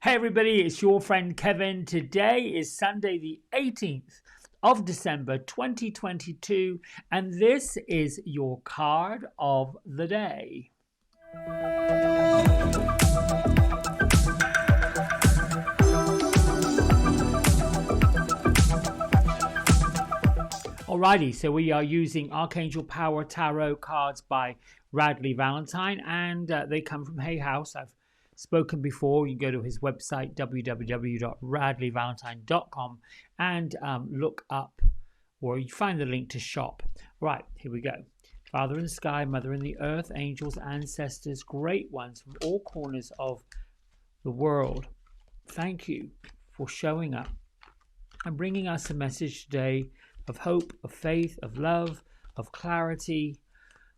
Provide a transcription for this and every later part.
Hey everybody, it's your friend Kevin. Today is Sunday the 18th of December 2022 and this is your card of the day. Alrighty, so we are using Archangel Power Tarot cards by Radley Valentine and they come from Hay House. I've spoken before. You can go to his website www.radleyvalentine.com and look up, or you find the link to shop. Right, here we go. Father in the sky, mother in the earth, angels, ancestors, great ones from all corners of the world, thank you for showing up and bringing us a message today of hope, of faith, of love, of clarity.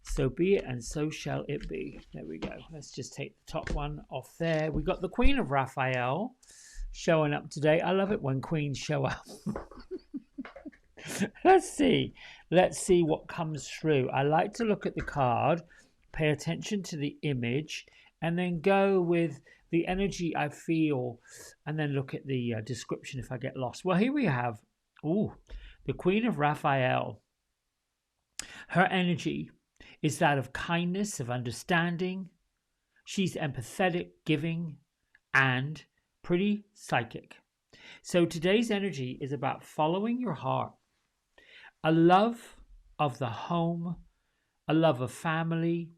So be it and so shall it be. There we go. Let's just take the top one off there. We got the Queen of Raphael showing up today. I love it when queens show up. Let's see what comes through. I like to look at the card, pay attention to the image, and then go with the energy I feel, and then look at the description if I get lost. Well, here we have the Queen of Raphael. Her energy is that of kindness, of understanding. She's empathetic, giving, and pretty psychic. So today's energy is about following your heart. A love of the home, a love of family,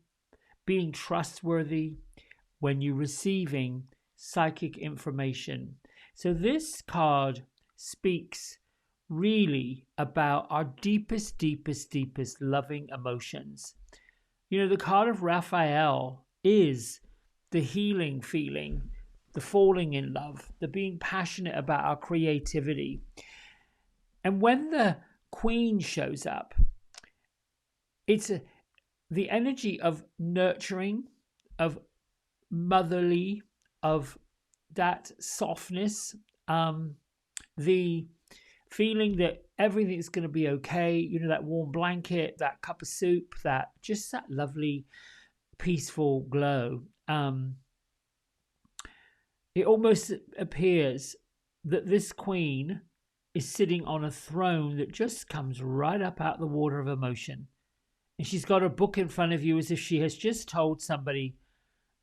being trustworthy when you're receiving psychic information. So this card speaks really about our deepest loving emotions. You know, the card of Raphael is the healing feeling, the falling in love, the being passionate about our creativity. And when the Queen shows up, it's the energy of nurturing, of motherly, of that softness, the feeling that everything's going to be okay, you know, that warm blanket, that cup of soup, that just that lovely peaceful glow. It almost appears that this queen is sitting on a throne that just comes right up out the water of emotion, and she's got a book in front of you as if she has just told somebody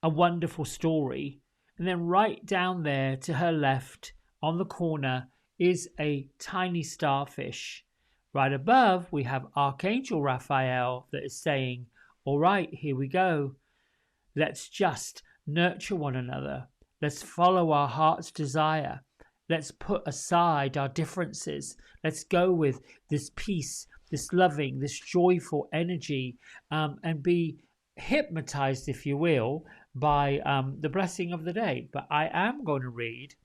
a wonderful story. And then right down there to her left on the corner is a tiny starfish. Right above, we have Archangel Raphael that is saying, all right, here we go. Let's just nurture one another. Let's follow our heart's desire. Let's put aside our differences. Let's go with this peace, this loving, this joyful energy, and be hypnotized, if you will, by the blessing of the day. But I am going to read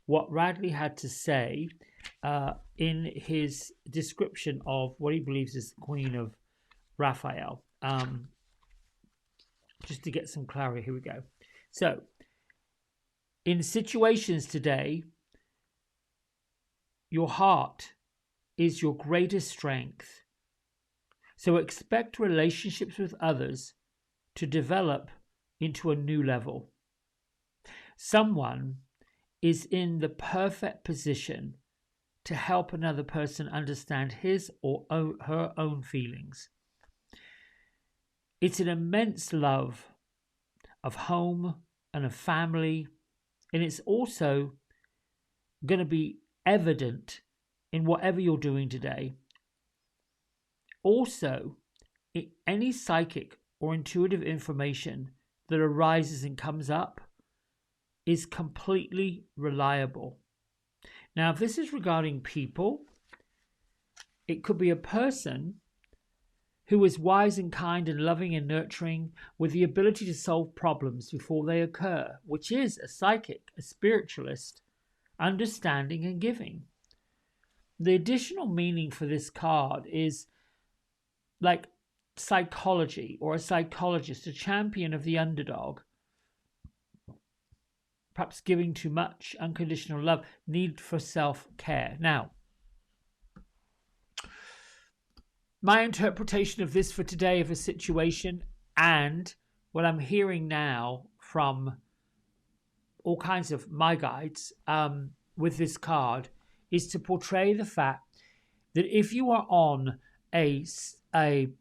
what Radley had to say in his description of what he believes is the Queen of Raphael. Just to get some clarity, here we go. So, in situations today, your heart is your greatest strength. So expect relationships with others to develop into a new level. Someone is in the perfect position to help another person understand his or her own feelings. It's an immense love of home and of family, and it's also going to be evident in whatever you're doing today. Also, any psychic or intuitive information that arises and comes up is completely reliable. Now, if this is regarding people, it could be a person who is wise and kind and loving and nurturing with the ability to solve problems before they occur, which is a psychic, a spiritualist, understanding and giving. The additional meaning for this card is like psychology or a psychologist, a champion of the underdog, perhaps giving too much, unconditional love, need for self-care. Now, my interpretation of this for today of a situation and what I'm hearing now from all kinds of my guides with this card is to portray the fact that if you are on a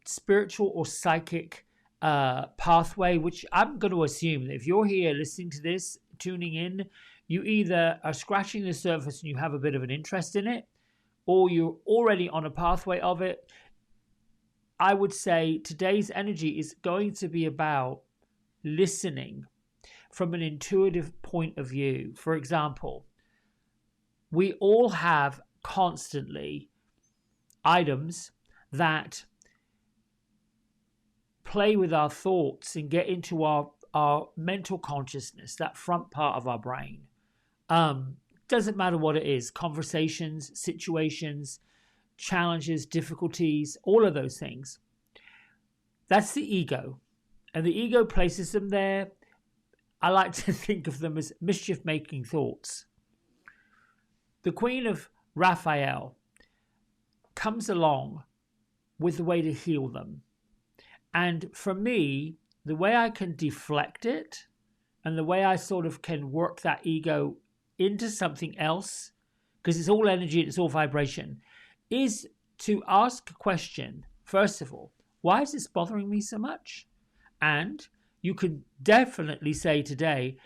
spiritual or psychic pathway, which I'm going to assume that if you're here listening to this, tuning in, you either are scratching the surface and you have a bit of an interest in it, or you're already on a pathway of it. I would say today's energy is going to be about listening from an intuitive point of view. For example, we all have constantly items that play with our thoughts and get into our mental consciousness, that front part of our brain. Doesn't matter what it is, conversations, situations, challenges, difficulties, all of those things. That's the ego. And the ego places them there. I like to think of them as mischief-making thoughts. The Queen of Raphael comes along with the way to heal them. And for me, the way I can deflect it and the way I sort of can work that ego into something else, because it's all energy, it's all vibration, is to ask a question. First of all, why is this bothering me so much? And you can definitely say today,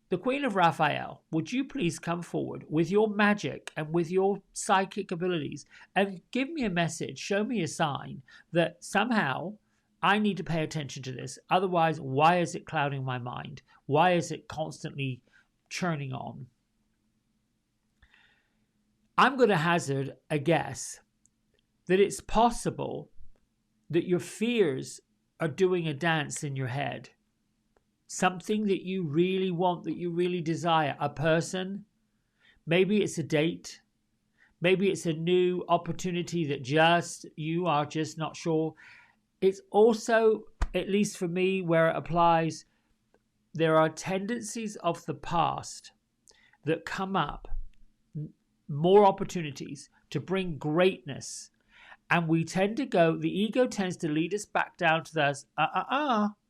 the Queen of Raphael, would you please come forward with your magic and with your psychic abilities and give me a message, show me a sign that somehow I need to pay attention to this. Otherwise, why is it clouding my mind? Why is it constantly churning on? I'm going to hazard a guess that it's possible that your fears are doing a dance in your head. Something that you really want, that you really desire. A person. Maybe it's a date. Maybe it's a new opportunity that you are just not sure. It's also, at least for me, where it applies, there are tendencies of the past that come up, more opportunities to bring greatness. And we tend to go, the ego tends to lead us back down to those,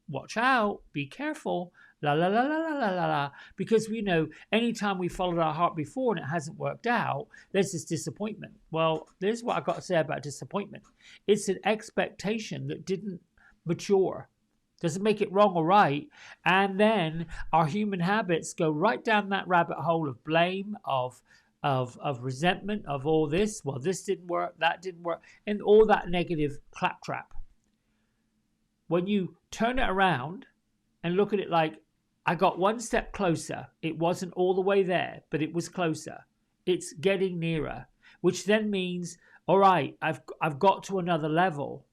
watch out, be careful, la la la la la la la. Because we know anytime we followed our heart before and it hasn't worked out, there's this disappointment. Well, there's what I've got to say about disappointment. It's an expectation that didn't mature. Doesn't make it wrong or right. And then our human habits go right down that rabbit hole of blame, of resentment, of all this. Well, this didn't work, that didn't work, and all that negative claptrap. When you turn it around and look at it like, I got one step closer. It wasn't all the way there, but it was closer. It's getting nearer, which then means, all right, I've got to another level.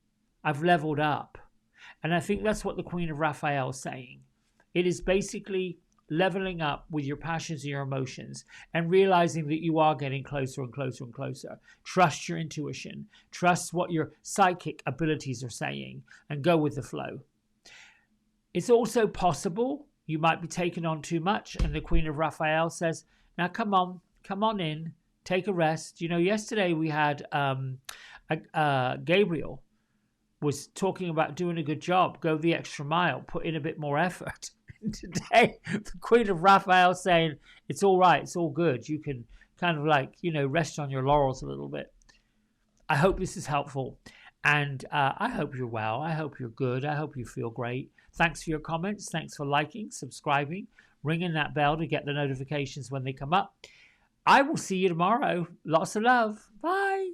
I've leveled up. And I think that's what the Queen of Raphael is saying. It is basically leveling up with your passions and your emotions and realizing that you are getting closer and closer and closer. Trust your intuition. Trust what your psychic abilities are saying and go with the flow. It's also possible you might be taking on too much, and the Queen of Raphael says, now come on in, take a rest. You know, yesterday we had Gabriel was talking about doing a good job, go the extra mile, put in a bit more effort. Today, the Queen of Raphael saying, it's all right, it's all good. You can kind of like, rest on your laurels a little bit. I hope this is helpful. And I hope you're well. I hope you're good. I hope you feel great. Thanks for your comments. Thanks for liking, subscribing, ringing that bell to get the notifications when they come up. I will see you tomorrow. Lots of love. Bye.